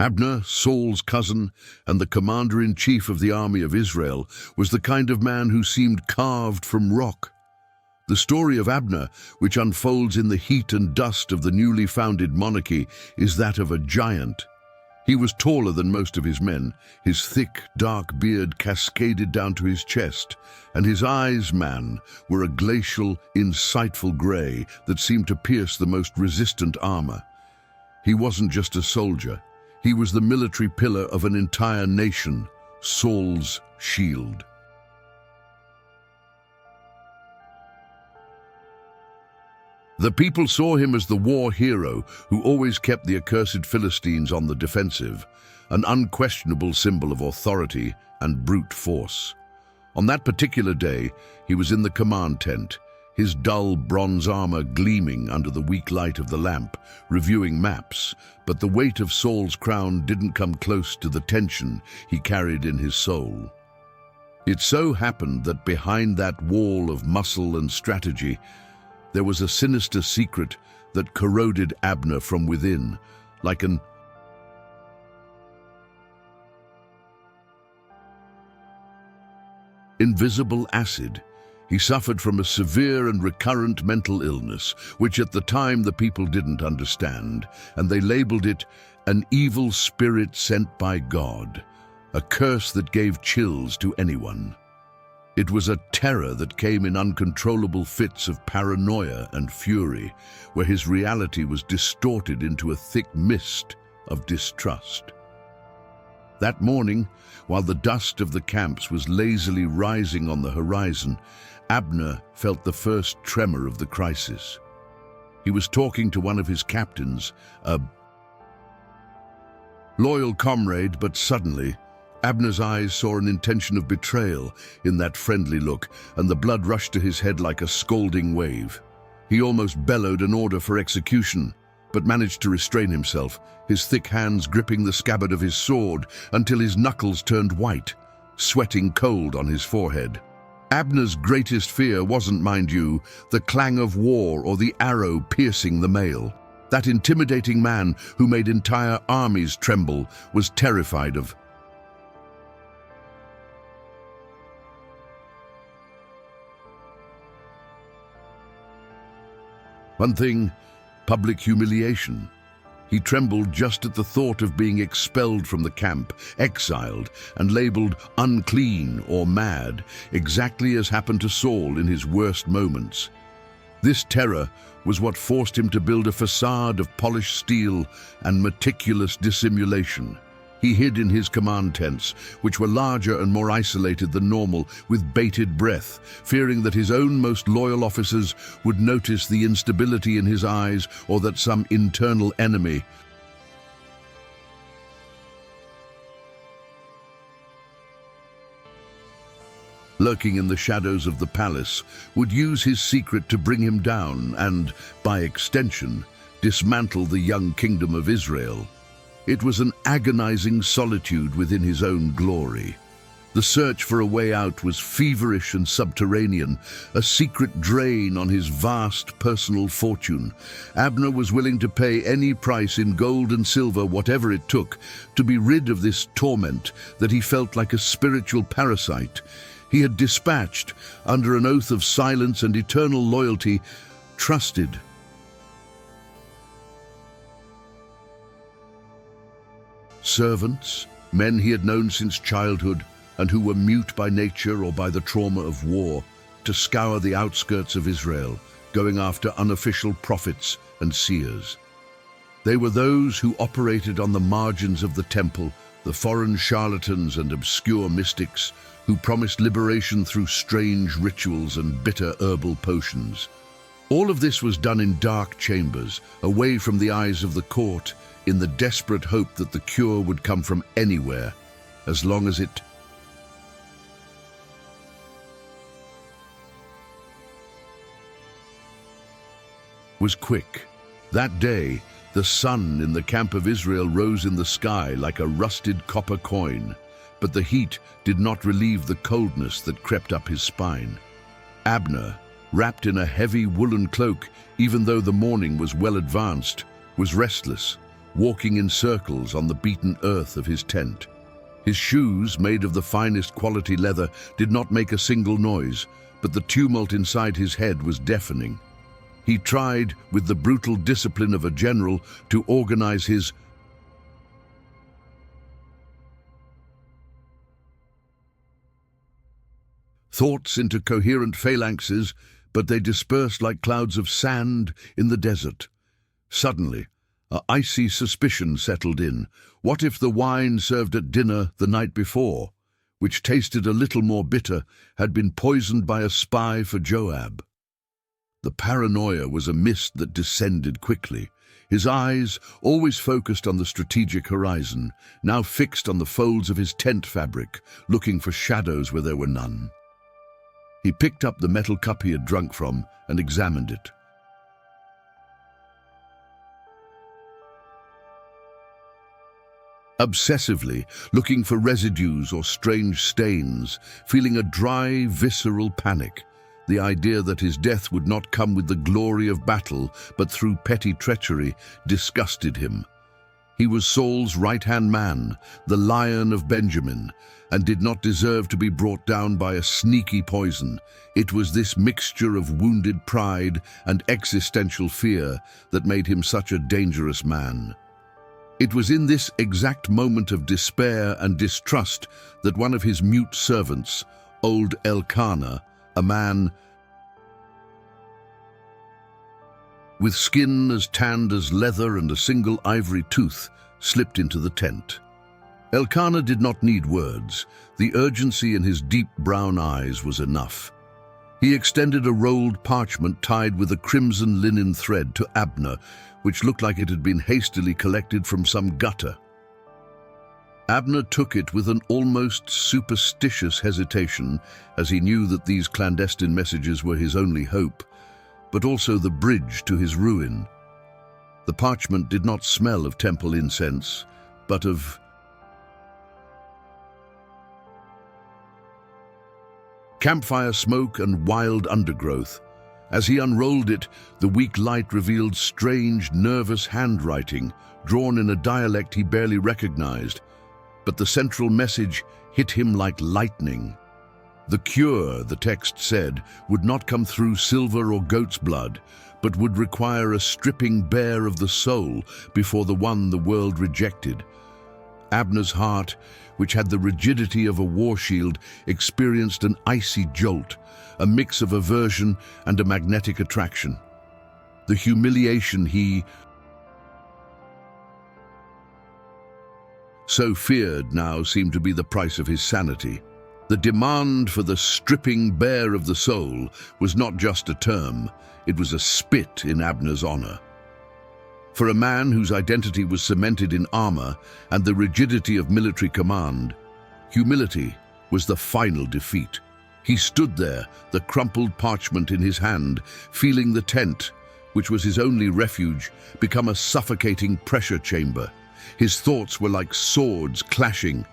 Abner, Saul's cousin and the commander-in-chief of the army of Israel, was the kind of man who seemed carved from rock. The story of Abner, which unfolds in the heat and dust of the newly founded monarchy, is that of a giant. He was taller than most of his men. His thick, dark beard cascaded down to his chest, and his eyes, were a glacial, insightful gray that seemed to pierce the most resistant armor. He wasn't just a soldier. He was the military pillar of an entire nation, Saul's shield. The people saw him as the war hero who always kept the accursed Philistines on the defensive, an unquestionable symbol of authority and brute force. On that particular day, he was in the command tent, his dull bronze armor gleaming under the weak light of the lamp, reviewing maps, but the weight of Saul's crown didn't come close to the tension he carried in his soul. It so happened that behind that wall of muscle and strategy, there was a sinister secret that corroded Abner from within, like an invisible acid. He suffered from a severe and recurrent mental illness, which at the time the people didn't understand, and they labeled it an evil spirit sent by God, a curse that gave chills to anyone. It was a terror that came in uncontrollable fits of paranoia and fury, where his reality was distorted into a thick mist of distrust. That morning, while the dust of the camps was lazily rising on the horizon, Abner felt the first tremor of the crisis. He was talking to one of his captains, a loyal comrade, but suddenly, Abner's eyes saw an intention of betrayal in that friendly look, and the blood rushed to his head like a scalding wave. He almost bellowed an order for execution, but managed to restrain himself, his thick hands gripping the scabbard of his sword until his knuckles turned white, sweating cold on his forehead. Abner's greatest fear wasn't, mind you, the clang of war or the arrow piercing the mail. That intimidating man who made entire armies tremble was terrified of one thing: public humiliation. He trembled just at the thought of being expelled from the camp, exiled, and labeled unclean or mad, exactly as happened to Saul in his worst moments. This terror was what forced him to build a facade of polished steel and meticulous dissimulation. He hid in his command tents, which were larger and more isolated than normal, with bated breath, fearing that his own most loyal officers would notice the instability in his eyes or that some internal enemy lurking in the shadows of the palace would use his secret to bring him down and, by extension, dismantle the young kingdom of Israel. It was an agonizing solitude within his own glory. The search for a way out was feverish and subterranean, a secret drain on his vast personal fortune. Abner was willing to pay any price in gold and silver, whatever it took, to be rid of this torment that he felt like a spiritual parasite. He had dispatched, under an oath of silence and eternal loyalty, trusted servants, men he had known since childhood and who were mute by nature or by the trauma of war, to scour the outskirts of Israel, going after unofficial prophets and seers. They were those who operated on the margins of the temple, the foreign charlatans and obscure mystics who promised liberation through strange rituals and bitter herbal potions. All of this was done in dark chambers, away from the eyes of the court, in the desperate hope that the cure would come from anywhere, as long as it was quick. That day, the sun in the camp of Israel rose in the sky like a rusted copper coin, but the heat did not relieve the coldness that crept up his spine. Abner, wrapped in a heavy woolen cloak, even though the morning was well advanced, was restless, walking in circles on the beaten earth of his tent. His shoes, made of the finest quality leather, did not make a single noise, but the tumult inside his head was deafening. He tried, with the brutal discipline of a general, to organize his thoughts into coherent phalanxes, but they dispersed like clouds of sand in the desert. Suddenly, an icy suspicion settled in. What if the wine served at dinner the night before, which tasted a little more bitter, had been poisoned by a spy for Joab? The paranoia was a mist that descended quickly. His eyes, always focused on the strategic horizon, now fixed on the folds of his tent fabric, looking for shadows where there were none. He picked up the metal cup he had drunk from and examined it. Obsessively, looking for residues or strange stains, feeling a dry, visceral panic. The idea that his death would not come with the glory of battle, but through petty treachery, disgusted him. He was Saul's right-hand man, the Lion of Benjamin, and did not deserve to be brought down by a sneaky poison. It was this mixture of wounded pride and existential fear that made him such a dangerous man. It was in this exact moment of despair and distrust that one of his mute servants, old Elkanah, a man with skin as tanned as leather and a single ivory tooth, slipped into the tent. Elkanah did not need words. The urgency in his deep brown eyes was enough. He extended a rolled parchment tied with a crimson linen thread to Abner, which looked like it had been hastily collected from some gutter. Abner took it with an almost superstitious hesitation, as he knew that these clandestine messages were his only hope, but also the bridge to his ruin. The parchment did not smell of temple incense, but of campfire smoke and wild undergrowth. As he unrolled it, the weak light revealed strange, nervous handwriting, drawn in a dialect he barely recognized. But the central message hit him like lightning. The cure, the text said, would not come through silver or goat's blood, but would require a stripping bare of the soul before the one the world rejected. Abner's heart, which had the rigidity of a war shield, experienced an icy jolt, a mix of aversion and a magnetic attraction. The humiliation he so feared now seemed to be the price of his sanity. The demand for the stripping bare of the soul was not just a term, it was a spit in Abner's honor. For a man whose identity was cemented in armor and the rigidity of military command, humility was the final defeat. He stood there, the crumpled parchment in his hand, feeling the tent, which was his only refuge, become a suffocating pressure chamber. His thoughts were like swords clashing.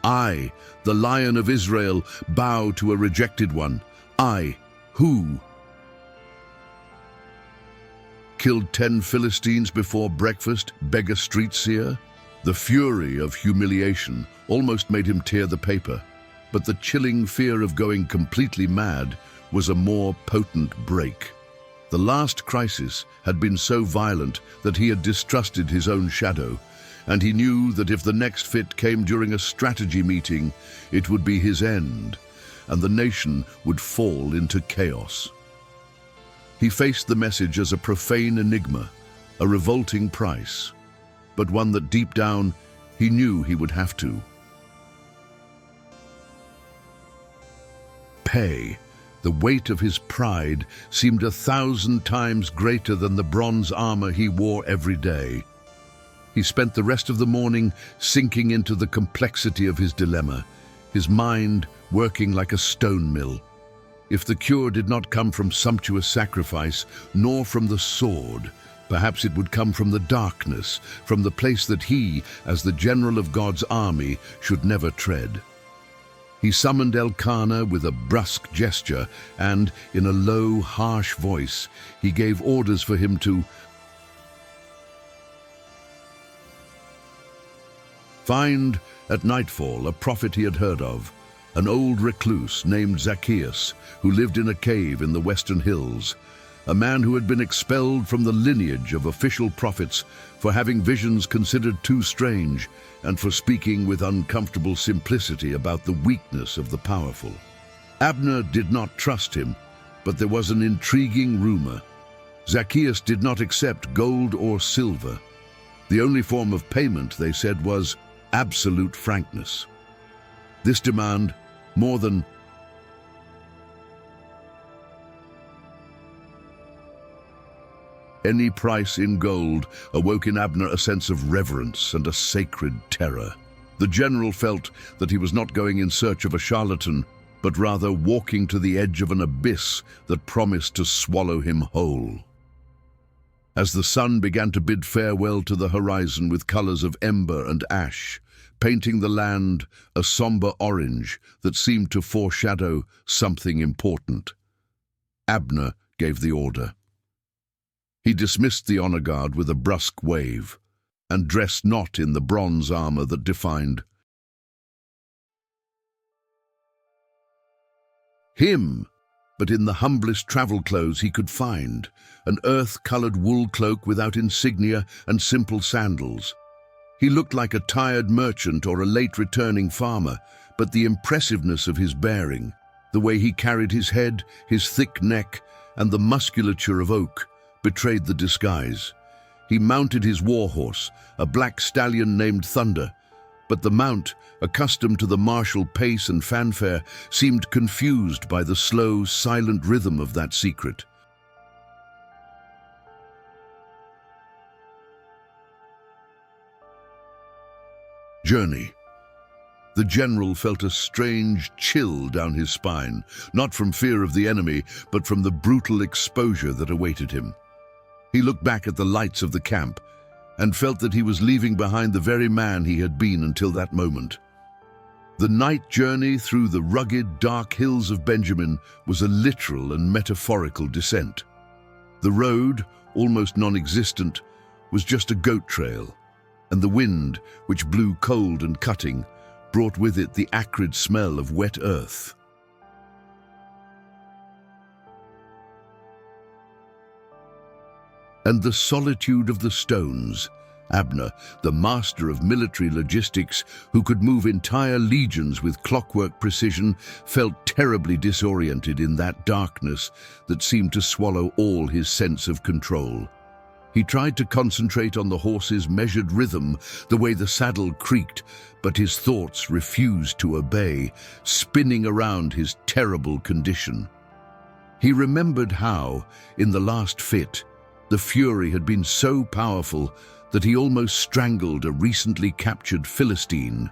I, the Lion of Israel, bow to a rejected one. I, who killed 10 Philistines before breakfast, beggar street seer? The fury of humiliation almost made him tear the paper, but the chilling fear of going completely mad was a more potent break. The last crisis had been so violent that he had distrusted his own shadow, and he knew that if the next fit came during a strategy meeting, it would be his end, and the nation would fall into chaos. He faced the message as a profane enigma, a revolting price, but one that deep down he knew he would have to pay. The weight of his pride seemed 1,000 times greater than the bronze armor he wore every day. He spent the rest of the morning sinking into the complexity of his dilemma, his mind working like a stone mill. If the cure did not come from sumptuous sacrifice, nor from the sword, perhaps it would come from the darkness, from the place that he, as the general of God's army, should never tread. He summoned Elkanah with a brusque gesture, and, in a low, harsh voice, he gave orders for him to Find, at nightfall, a prophet he had heard of, an old recluse named Zacchaeus, who lived in a cave in the western hills, a man who had been expelled from the lineage of official prophets for having visions considered too strange and for speaking with uncomfortable simplicity about the weakness of the powerful. Abner did not trust him, but there was an intriguing rumor. Zacchaeus did not accept gold or silver. The only form of payment, they said, was absolute frankness. This demand, more than any price in gold, awoke in Abner a sense of reverence and a sacred terror. The general felt that he was not going in search of a charlatan, but rather walking to the edge of an abyss that promised to swallow him whole. As the sun began to bid farewell to the horizon with colors of ember and ash, painting the land a somber orange that seemed to foreshadow something important, Abner gave the order. He dismissed the honor guard with a brusque wave, and dressed not in the bronze armor that defined him, but in the humblest travel clothes he could find, an earth-colored wool cloak without insignia and simple sandals. He looked like a tired merchant or a late-returning farmer, but the impressiveness of his bearing, the way he carried his head, his thick neck, and the musculature of oak, betrayed the disguise. He mounted his war horse, a black stallion named Thunder, but the mount, accustomed to the martial pace and fanfare, seemed confused by the slow, silent rhythm of that secret. Journey. The general felt a strange chill down his spine, not from fear of the enemy, but from the brutal exposure that awaited him. He looked back at the lights of the camp and felt that he was leaving behind the very man he had been until that moment. The night journey through the rugged, dark hills of Benjamin was a literal and metaphorical descent. The road, almost non-existent, was just a goat trail, and the wind, which blew cold and cutting, brought with it the acrid smell of wet earth. And the solitude of the stones. Abner, the master of military logistics, who could move entire legions with clockwork precision, felt terribly disoriented in that darkness that seemed to swallow all his sense of control. He tried to concentrate on the horse's measured rhythm, the way the saddle creaked, but his thoughts refused to obey, spinning around his terrible condition. He remembered how, in the last fit, the fury had been so powerful that he almost strangled a recently captured Philistine.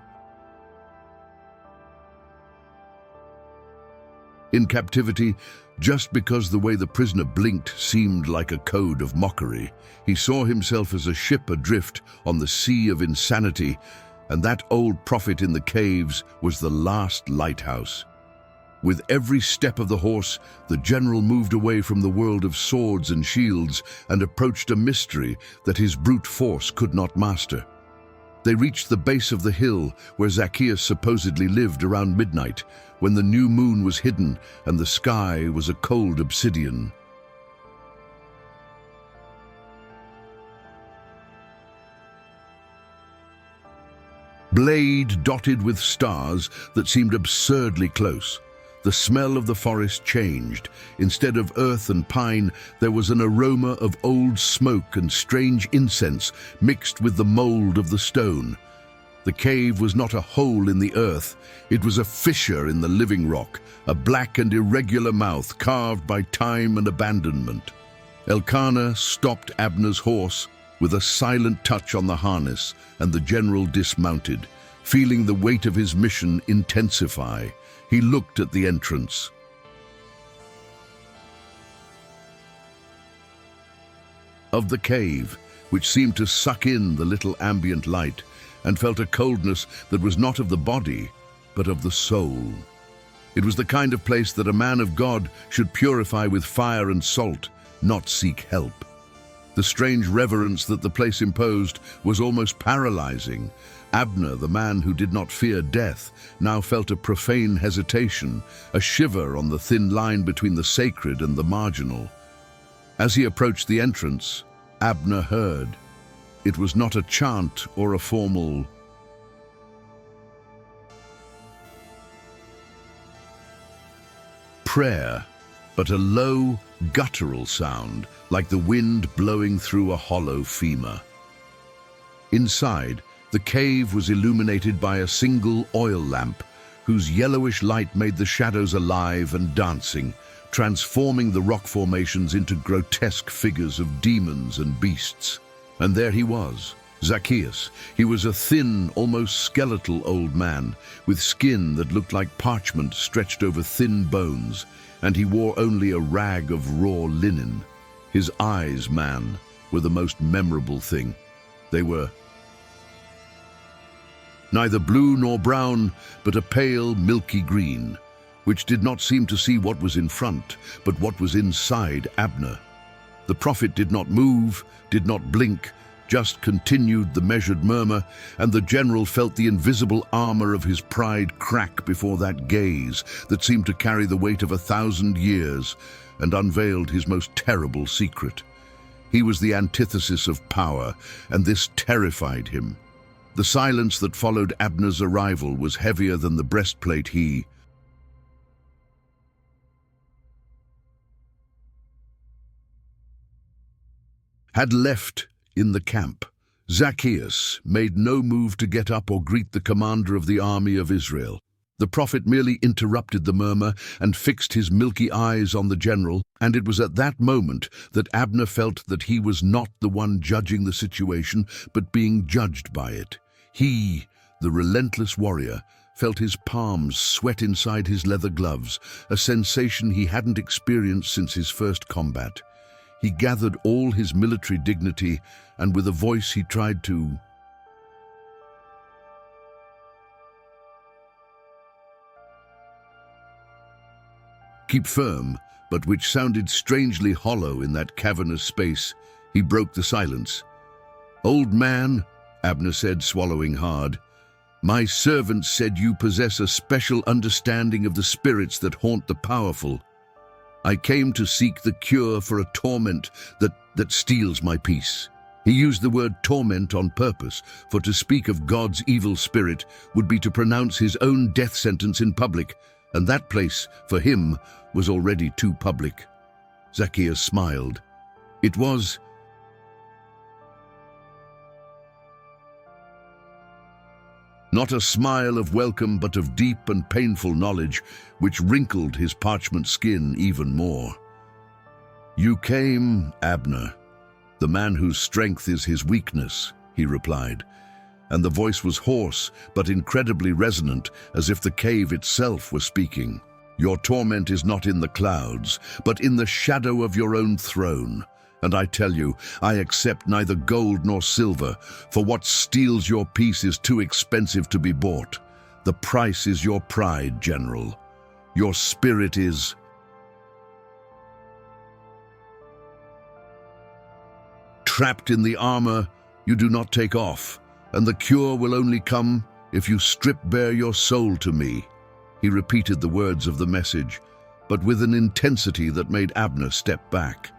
In captivity, just because the way the prisoner blinked seemed like a code of mockery, he saw himself as a ship adrift on the sea of insanity, and that old prophet in the caves was the last lighthouse. With every step of the horse, the general moved away from the world of swords and shields and approached a mystery that his brute force could not master. They reached the base of the hill where Zacchaeus supposedly lived around midnight, when the new moon was hidden and the sky was a cold obsidian. Blade dotted with stars that seemed absurdly close. The smell of the forest changed. Instead of earth and pine, there was an aroma of old smoke and strange incense mixed with the mold of the stone. The cave was not a hole in the earth. It was a fissure in the living rock, a black and irregular mouth carved by time and abandonment. Elkanah stopped Abner's horse with a silent touch on the harness, and the general dismounted, feeling the weight of his mission intensify. He looked at the entrance. Of the cave, which seemed to suck in the little ambient light, and felt a coldness that was not of the body, but of the soul. It was the kind of place that a man of God should purify with fire and salt, not seek help. The strange reverence that the place imposed was almost paralyzing. Abner, the man who did not fear death, now felt a profane hesitation, a shiver on the thin line between the sacred and the marginal. As he approached the entrance, Abner heard. It was not a chant or a formal prayer, but a low, guttural sound, like the wind blowing through a hollow femur. Inside, the cave was illuminated by a single oil lamp, whose yellowish light made the shadows alive and dancing, transforming the rock formations into grotesque figures of demons and beasts. And there he was, Zacchaeus. He was a thin, almost skeletal old man, with skin that looked like parchment stretched over thin bones, and he wore only a rag of raw linen. His eyes, man, were the most memorable thing. They were neither blue nor brown, but a pale, milky green, which did not seem to see what was in front, but what was inside Abner. The prophet did not move, did not blink, just continued the measured murmur, and the general felt the invisible armor of his pride crack before that gaze that seemed to carry the weight of 1,000 years, and unveiled his most terrible secret. He was the antithesis of power, and this terrified him. The silence that followed Abner's arrival was heavier than the breastplate he had left in the camp. Zacchaeus made no move to get up or greet the commander of the army of Israel. The prophet merely interrupted the murmur and fixed his milky eyes on the general, and it was at that moment that Abner felt that he was not the one judging the situation, but being judged by it. He, the relentless warrior, felt his palms sweat inside his leather gloves, a sensation he hadn't experienced since his first combat. He gathered all his military dignity, and with a voice he tried to keep firm, but which sounded strangely hollow in that cavernous space. He broke the silence. "Old man," Abner said, swallowing hard, "my servant said you possess a special understanding of the spirits that haunt the powerful. I came to seek the cure for a torment that steals my peace." He used the word torment on purpose, for to speak of God's evil spirit would be to pronounce his own death sentence in public, and that place, for him, was already too public. Zacchaeus smiled. It was not a smile of welcome, but of deep and painful knowledge, which wrinkled his parchment skin even more. "You came, Abner, the man whose strength is his weakness," he replied, and the voice was hoarse but incredibly resonant, as if the cave itself were speaking. "Your torment is not in the clouds, but in the shadow of your own throne. And I tell you, I accept neither gold nor silver, for what steals your peace is too expensive to be bought. The price is your pride, General. Your spirit is trapped in the armor you do not take off, and the cure will only come if you strip bare your soul to me." He repeated the words of the message, but with an intensity that made Abner step back.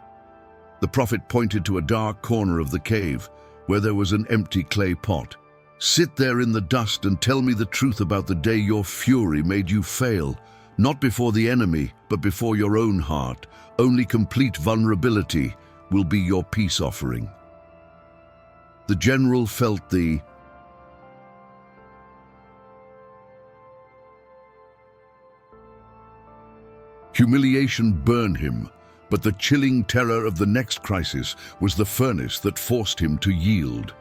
The prophet pointed to a dark corner of the cave, where there was an empty clay pot. "Sit there in the dust and tell me the truth about the day your fury made you fail, not before the enemy, but before your own heart. Only complete vulnerability will be your peace offering." The general felt the humiliation burn him, but the chilling terror of the next crisis was the furnace that forced him to yield.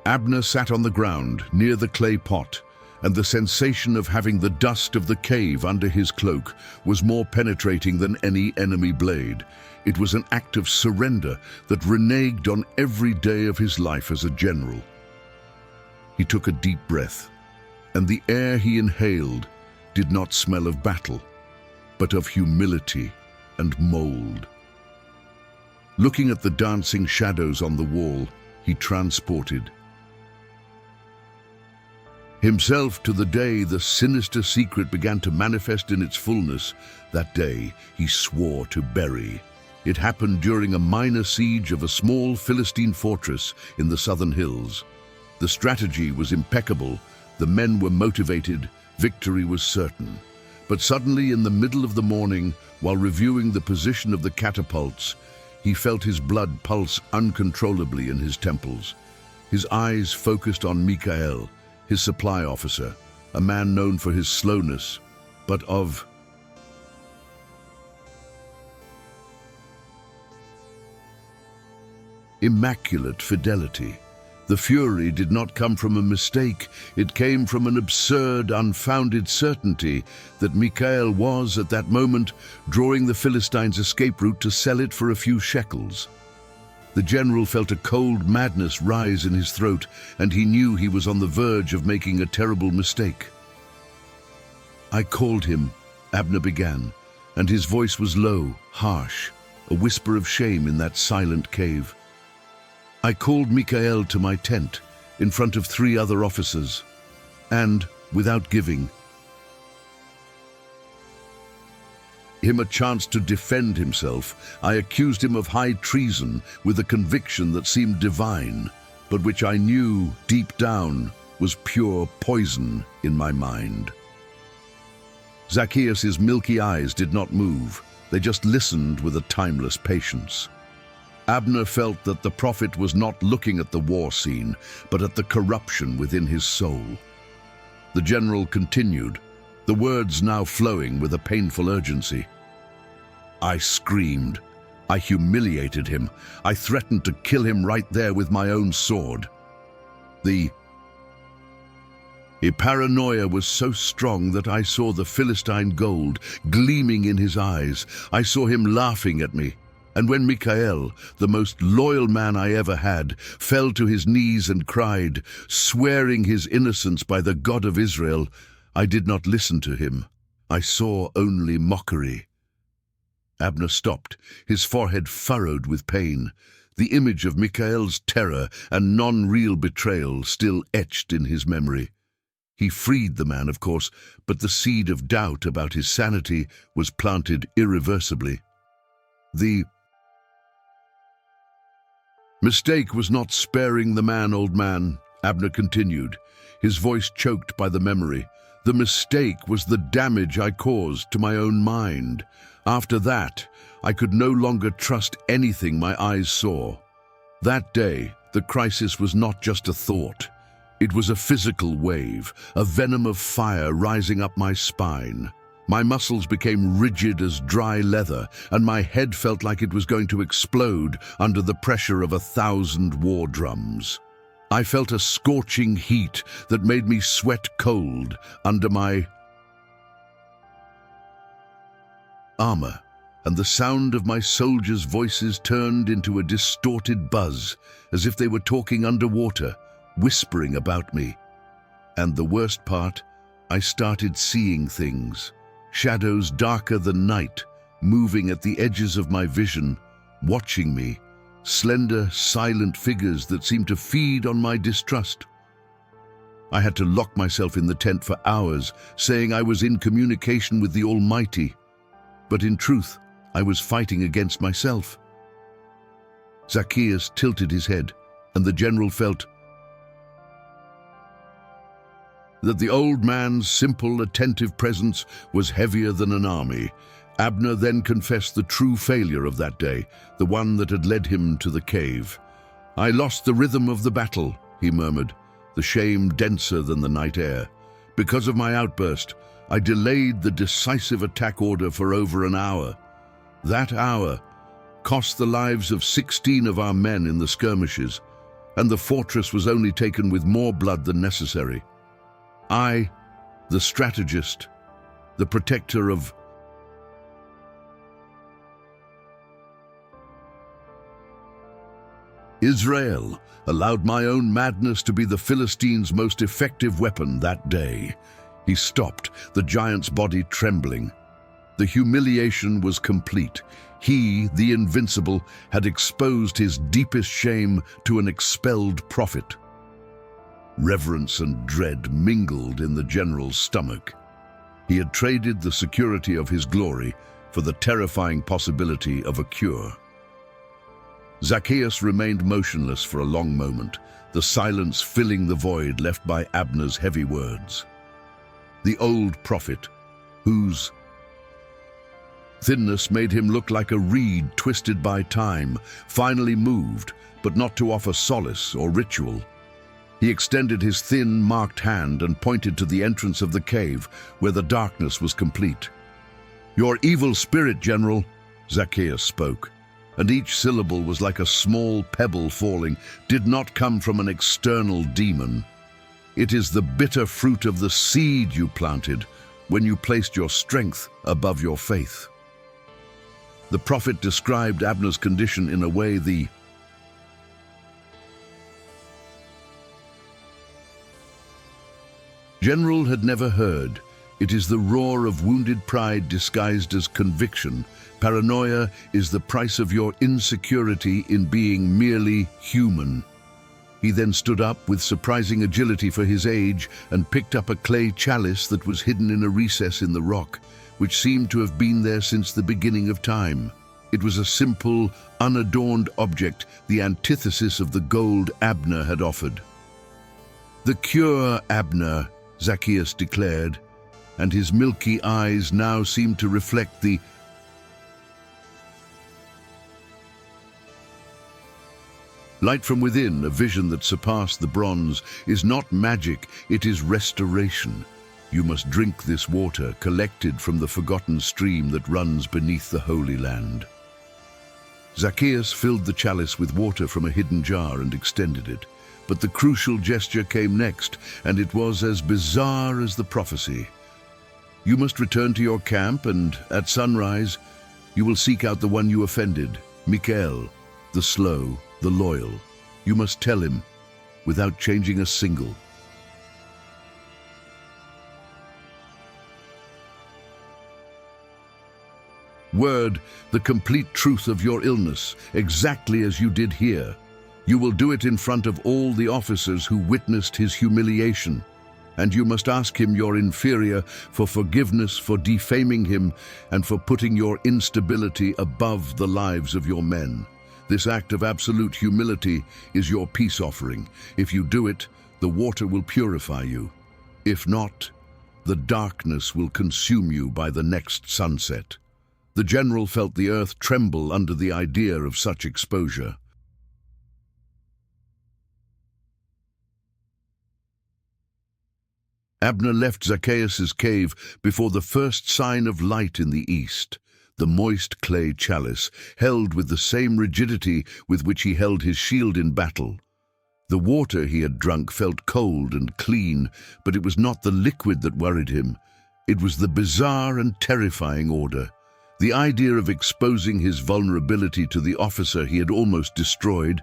Abner sat on the ground near the clay pot, and the sensation of having the dust of the cave under his cloak was more penetrating than any enemy blade. It was an act of surrender that reneged on every day of his life as a general. He took a deep breath, and the air he inhaled did not smell of battle, but of humility and mold. Looking at the dancing shadows on the wall, he transported himself to the day the sinister secret began to manifest in its fullness. That day he swore to bury. It happened during a minor siege of a small Philistine fortress in the southern hills. The strategy was impeccable, the men were motivated, victory was certain. But suddenly, in the middle of the morning, while reviewing the position of the catapults, he felt his blood pulse uncontrollably in his temples. His eyes focused on Micael, his supply officer, a man known for his slowness, but of immaculate fidelity. The fury did not come from a mistake, it came from an absurd, unfounded certainty that Micael was, at that moment, drawing the Philistines' escape route to sell it for a few shekels. The general felt a cold madness rise in his throat, and he knew he was on the verge of making a terrible mistake. "I called him," Abner began, and his voice was low, harsh, a whisper of shame in that silent cave. "I called Micael to my tent, in front of 3 other officers, and, without giving him a chance to defend himself, I accused him of high treason with a conviction that seemed divine, but which I knew, deep down, was pure poison in my mind." Zacchaeus' milky eyes did not move, they just listened with a timeless patience. Abner felt that the prophet was not looking at the war scene, but at the corruption within his soul. The general continued, the words now flowing with a painful urgency. "I screamed. I humiliated him. I threatened to kill him right there with my own sword. The paranoia was so strong that I saw the Philistine gold gleaming in his eyes. I saw him laughing at me. And when Micael, the most loyal man I ever had, fell to his knees and cried, swearing his innocence by the God of Israel, I did not listen to him. I saw only mockery." Abner stopped, his forehead furrowed with pain, the image of Micael's terror and non-real betrayal still etched in his memory. He freed the man, of course, but the seed of doubt about his sanity was planted irreversibly. "The mistake was not sparing the man, old man," Abner continued, his voice choked by the memory. "The mistake was the damage I caused to my own mind. After that, I could no longer trust anything my eyes saw. That day, the crisis was not just a thought. It was a physical wave, a venom of fire rising up my spine. My muscles became rigid as dry leather, and my head felt like it was going to explode under the pressure of 1,000 war drums. I felt a scorching heat that made me sweat cold under my armor, and the sound of my soldiers' voices turned into a distorted buzz, as if they were talking underwater, whispering about me. And the worst part, I started seeing things. Shadows darker than night, moving at the edges of my vision, watching me, slender, silent figures that seemed to feed on my distrust. I had to lock myself in the tent for hours, saying I was in communication with the Almighty. But in truth, I was fighting against myself. Zacchaeus tilted his head, and the general felt that the old man's simple, attentive presence was heavier than an army. Abner then confessed the true failure of that day, the one that had led him to the cave. "I lost the rhythm of the battle," he murmured, the shame denser than the night air. "Because of my outburst, I delayed the decisive attack order for over an hour. That hour cost the lives of 16 of our men in the skirmishes, and the fortress was only taken with more blood than necessary. I, the strategist, the protector of Israel, allowed my own madness to be the Philistines' most effective weapon that day." He stopped, the giant's body trembling. The humiliation was complete. He, the invincible, had exposed his deepest shame to an expelled prophet. Reverence and dread mingled in the general's stomach. He had traded the security of his glory for the terrifying possibility of a cure. Zacchaeus remained motionless for a long moment, the silence filling the void left by Abner's heavy words. The old prophet, whose thinness made him look like a reed twisted by time, finally moved, but not to offer solace or ritual. He extended his thin, marked hand and pointed to the entrance of the cave, where the darkness was complete. "Your evil spirit, General," Zacchaeus spoke, and each syllable was like a small pebble falling, did not come from an external demon. It is the bitter fruit of the seed you planted when you placed your strength above your faith. The prophet described Abner's condition in a way the general had never heard. It is the roar of wounded pride disguised as conviction. Paranoia is the price of your insecurity in being merely human. He then stood up with surprising agility for his age and picked up a clay chalice that was hidden in a recess in the rock, which seemed to have been there since the beginning of time. It was a simple, unadorned object, the antithesis of the gold Abner had offered. "The cure, Abner," Zacchaeus declared, and his milky eyes now seemed to reflect the light from within, a vision that surpassed the bronze, is not magic, it is restoration. You must drink this water, collected from the forgotten stream that runs beneath the Holy Land. Zacchaeus filled the chalice with water from a hidden jar and extended it. But the crucial gesture came next, and it was as bizarre as the prophecy. "You must return to your camp, and at sunrise, you will seek out the one you offended, Micael, the slow, the loyal. You must tell him, without changing a single word, the complete truth of your illness, exactly as you did here. You will do it in front of all the officers who witnessed his humiliation, and you must ask him, your inferior, for forgiveness for defaming him and for putting your instability above the lives of your men. This act of absolute humility is your peace offering. If you do it, the water will purify you. If not, the darkness will consume you by the next sunset." The general felt the earth tremble under the idea of such exposure. Abner left Zacchaeus' cave before the first sign of light in the east. The moist clay chalice, held with the same rigidity with which he held his shield in battle. The water he had drunk felt cold and clean, but it was not the liquid that worried him. It was the bizarre and terrifying odor. The idea of exposing his vulnerability to the officer he had almost destroyed,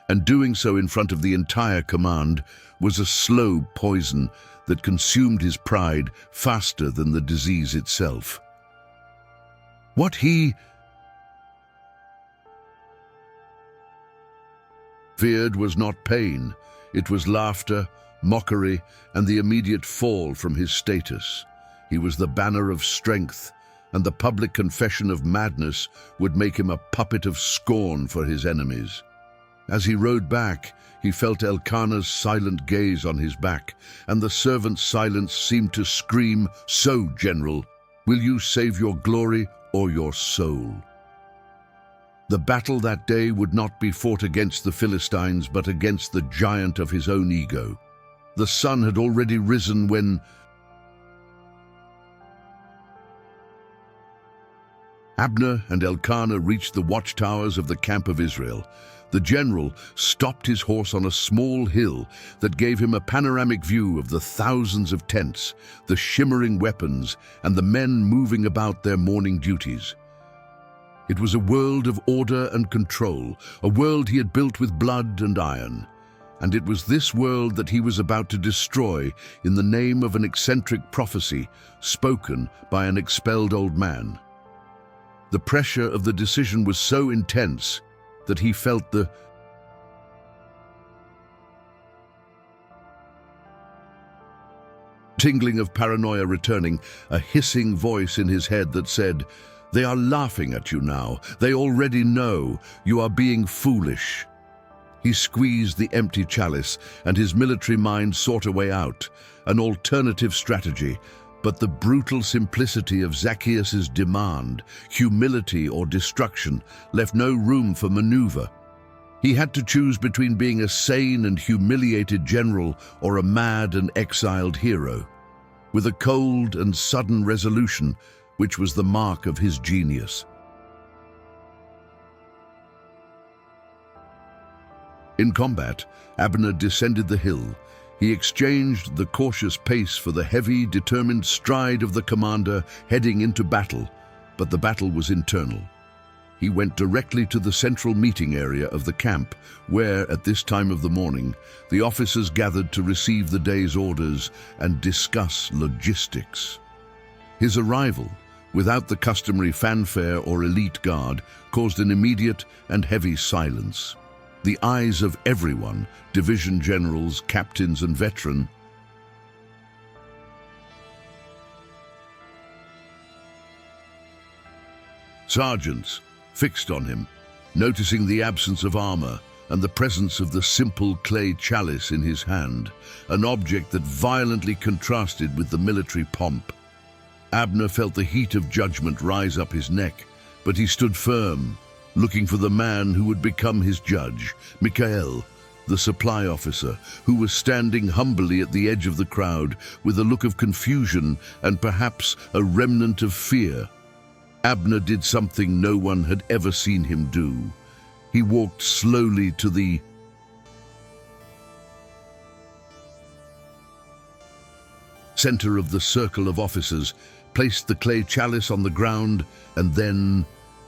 and doing so in front of the entire command, was a slow poison that consumed his pride faster than the disease itself. What he feared was not pain, it was laughter, mockery, and the immediate fall from his status. He was the banner of strength, and the public confession of madness would make him a puppet of scorn for his enemies. As he rode back, he felt Elkanah's silent gaze on his back, and the servant's silence seemed to scream, "So, General, will you save your glory or your soul?" The battle that day would not be fought against the Philistines, but against the giant of his own ego. The sun had already risen when Abner and Elkanah reached the watchtowers of the camp of Israel. The general stopped his horse on a small hill that gave him a panoramic view of the thousands of tents, the shimmering weapons, and the men moving about their morning duties. It was a world of order and control, a world he had built with blood and iron. And it was this world that he was about to destroy in the name of an eccentric prophecy spoken by an expelled old man. The pressure of the decision was so intense that he felt the tingling of paranoia returning, a hissing voice in his head that said, "They are laughing at you now. They already know. You are being foolish." He squeezed the empty chalice, and his military mind sought a way out, an alternative strategy. But the brutal simplicity of Zacchaeus' demand, humility or destruction, left no room for maneuver. He had to choose between being a sane and humiliated general or a mad and exiled hero, with a cold and sudden resolution which was the mark of his genius. In combat, Abner descended the hill. He exchanged the cautious pace for the heavy, determined stride of the commander heading into battle, but the battle was internal. He went directly to the central meeting area of the camp, where, at this time of the morning, the officers gathered to receive the day's orders and discuss logistics. His arrival, without the customary fanfare or elite guard, caused an immediate and heavy silence. The eyes of everyone, division generals, captains, and veterans, sergeants, fixed on him, noticing the absence of armor and the presence of the simple clay chalice in his hand, an object that violently contrasted with the military pomp. Abner felt the heat of judgment rise up his neck, but he stood firm, looking for the man who would become his judge, Micael, the supply officer, who was standing humbly at the edge of the crowd with a look of confusion and perhaps a remnant of fear. Abner did something no one had ever seen him do. He walked slowly to the center of the circle of officers, placed the clay chalice on the ground, and then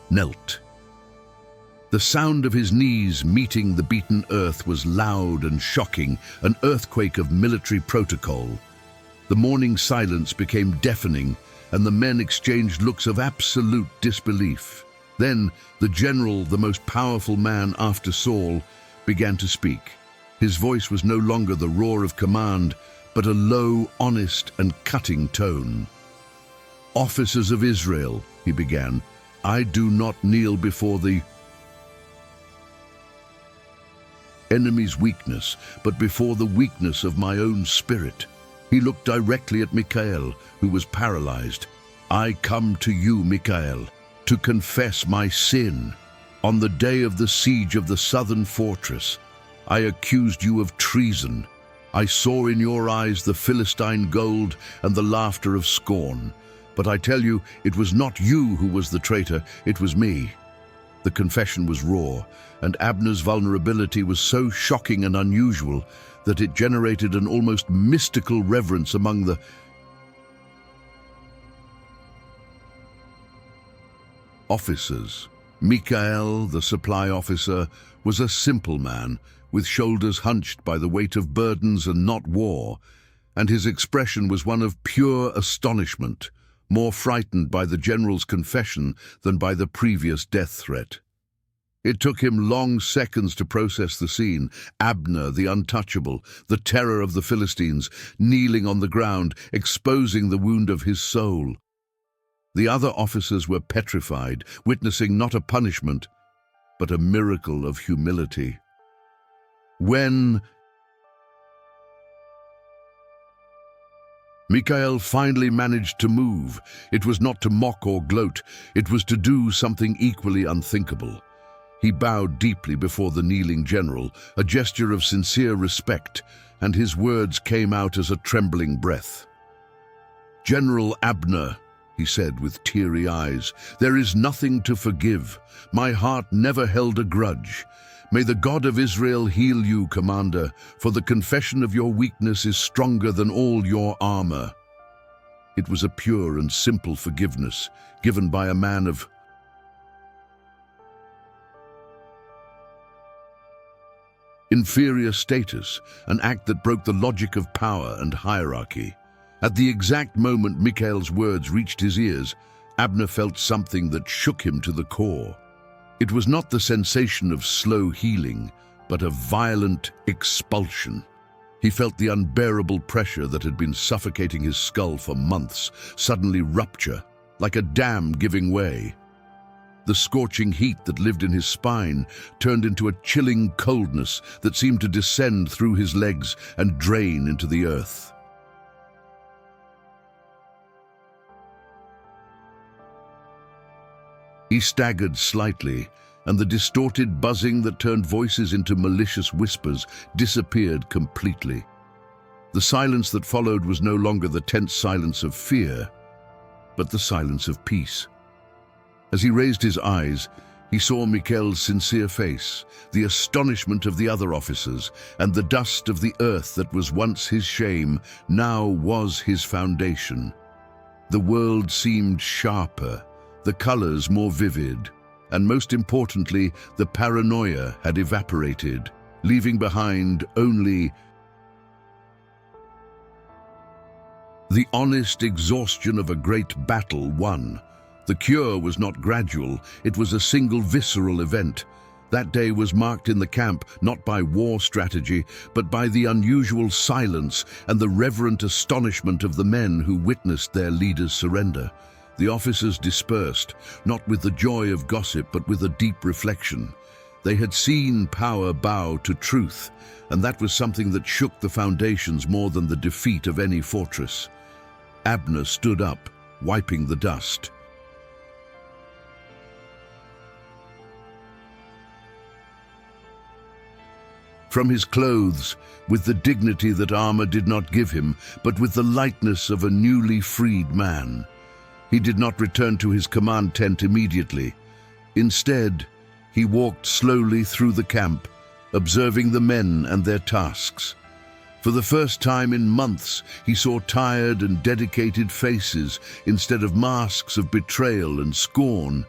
knelt. The sound of his knees meeting the beaten earth was loud and shocking, an earthquake of military protocol. The morning silence became deafening, and the men exchanged looks of absolute disbelief. Then the general, the most powerful man after Saul, began to speak. His voice was no longer the roar of command, but a low, honest, and cutting tone. "Officers of Israel," he began, "I do not kneel before the enemy's weakness, but before the weakness of my own spirit." He looked directly at Micael, who was paralyzed. "I come to you, Micael, to confess my sin. On the day of the siege of the southern fortress, I accused you of treason. I saw in your eyes the Philistine gold and the laughter of scorn. But I tell you, it was not you who was the traitor, it was me." The confession was raw, and Abner's vulnerability was so shocking and unusual that it generated an almost mystical reverence among the officers. Micael, the supply officer, was a simple man, with shoulders hunched by the weight of burdens and not war, and his expression was one of pure astonishment, more frightened by the general's confession than by the previous death threat. It took him long seconds to process the scene. Abner, the untouchable, the terror of the Philistines, kneeling on the ground, exposing the wound of his soul. The other officers were petrified, witnessing not a punishment, but a miracle of humility. When Micael finally managed to move, it was not to mock or gloat, it was to do something equally unthinkable. He bowed deeply before the kneeling general, a gesture of sincere respect, and his words came out as a trembling breath. "General Abner," he said with teary eyes, "there is nothing to forgive. My heart never held a grudge. May the God of Israel heal you, Commander, for the confession of your weakness is stronger than all your armor." It was a pure and simple forgiveness, given by a man of inferior status, an act that broke the logic of power and hierarchy. At the exact moment Micael's words reached his ears, Abner felt something that shook him to the core. It was not the sensation of slow healing, but a violent expulsion. He felt the unbearable pressure that had been suffocating his skull for months suddenly rupture, like a dam giving way. The scorching heat that lived in his spine turned into a chilling coldness that seemed to descend through his legs and drain into the earth. He staggered slightly, and the distorted buzzing that turned voices into malicious whispers disappeared completely. The silence that followed was no longer the tense silence of fear, but the silence of peace. As he raised his eyes, he saw Micael's sincere face, the astonishment of the other officers, and the dust of the earth that was once his shame now was his foundation. The world seemed sharper, the colors more vivid, and most importantly, the paranoia had evaporated, leaving behind only the honest exhaustion of a great battle won. The cure was not gradual, it was a single visceral event. That day was marked in the camp not by war strategy, but by the unusual silence and the reverent astonishment of the men who witnessed their leader's surrender. The officers dispersed, not with the joy of gossip, but with a deep reflection. They had seen power bow to truth, and that was something that shook the foundations more than the defeat of any fortress. Abner stood up, wiping the dust. From his clothes, with the dignity that armor did not give him, but with the lightness of a newly freed man. He did not return to his command tent immediately. Instead, he walked slowly through the camp, observing the men and their tasks. For the first time in months, he saw tired and dedicated faces instead of masks of betrayal and scorn.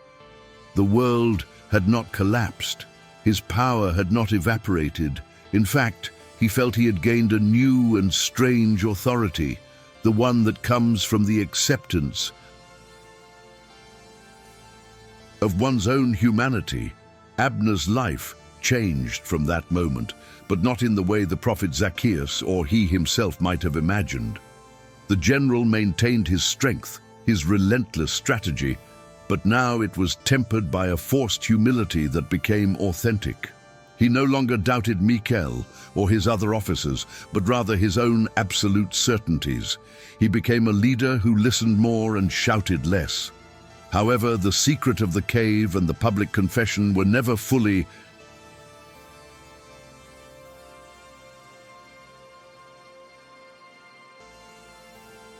The world had not collapsed. His power had not evaporated. In fact, he felt he had gained a new and strange authority, the one that comes from the acceptance of one's own humanity. Abner's life changed from that moment, but not in the way the prophet Zacchaeus or he himself might have imagined. The general maintained his strength, his relentless strategy, but now it was tempered by a forced humility that became authentic. He no longer doubted Micael or his other officers, but rather his own absolute certainties. He became a leader who listened more and shouted less. However, the secret of the cave and the public confession were never fully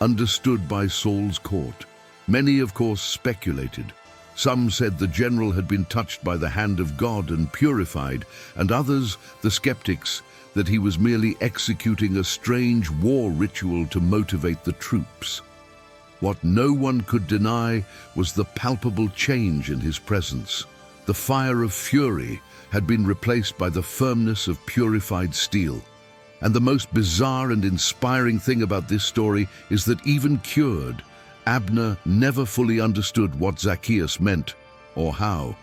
understood by Saul's court. Many, of course, speculated. Some said the general had been touched by the hand of God and purified, and others, the skeptics, that he was merely executing a strange war ritual to motivate the troops. What no one could deny was the palpable change in his presence. The fire of fury had been replaced by the firmness of purified steel. And the most bizarre and inspiring thing about this story is that even cured, Abner never fully understood what Zacchaeus meant or how.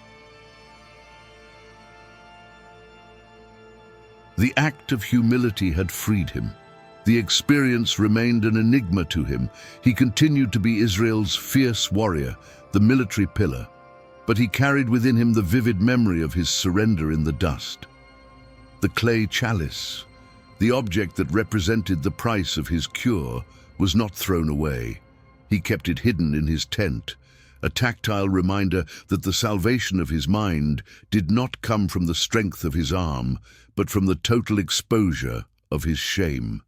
The act of humility had freed him. The experience remained an enigma to him. He continued to be Israel's fierce warrior, the military pillar, but he carried within him the vivid memory of his surrender in the dust. The clay chalice, the object that represented the price of his cure, was not thrown away. He kept it hidden in his tent, a tactile reminder that the salvation of his mind did not come from the strength of his arm, but from the total exposure of his shame.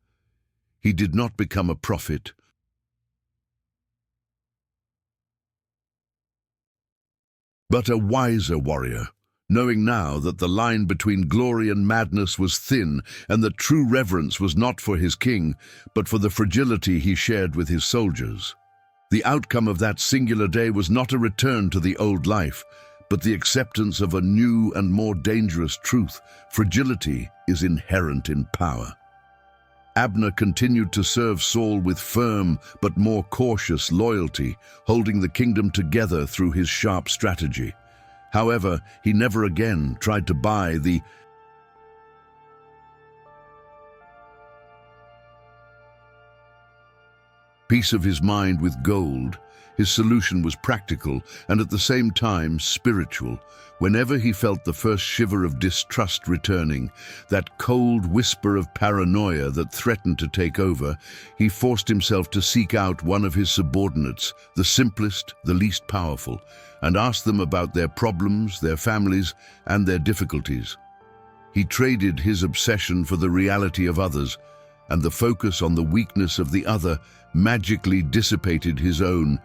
He did not become a prophet, but a wiser warrior, knowing now that the line between glory and madness was thin and that true reverence was not for his king, but for the fragility he shared with his soldiers. The outcome of that singular day was not a return to the old life, but the acceptance of a new and more dangerous truth. Fragility is inherent in power. Abner continued to serve Saul with firm but more cautious loyalty, holding the kingdom together through his sharp strategy. However, he never again tried to buy the Peace of his mind with gold, his solution was practical and at the same time spiritual. Whenever he felt the first shiver of distrust returning, that cold whisper of paranoia that threatened to take over, he forced himself to seek out one of his subordinates, the simplest, the least powerful, and ask them about their problems, their families, and their difficulties. He traded his obsession for the reality of others, and the focus on the weakness of the other magically dissipated his own.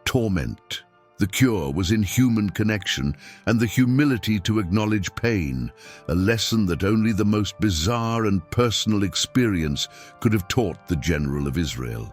Torment. The cure was in human connection and the humility to acknowledge pain, a lesson that only the most bizarre and personal experience could have taught the general of Israel.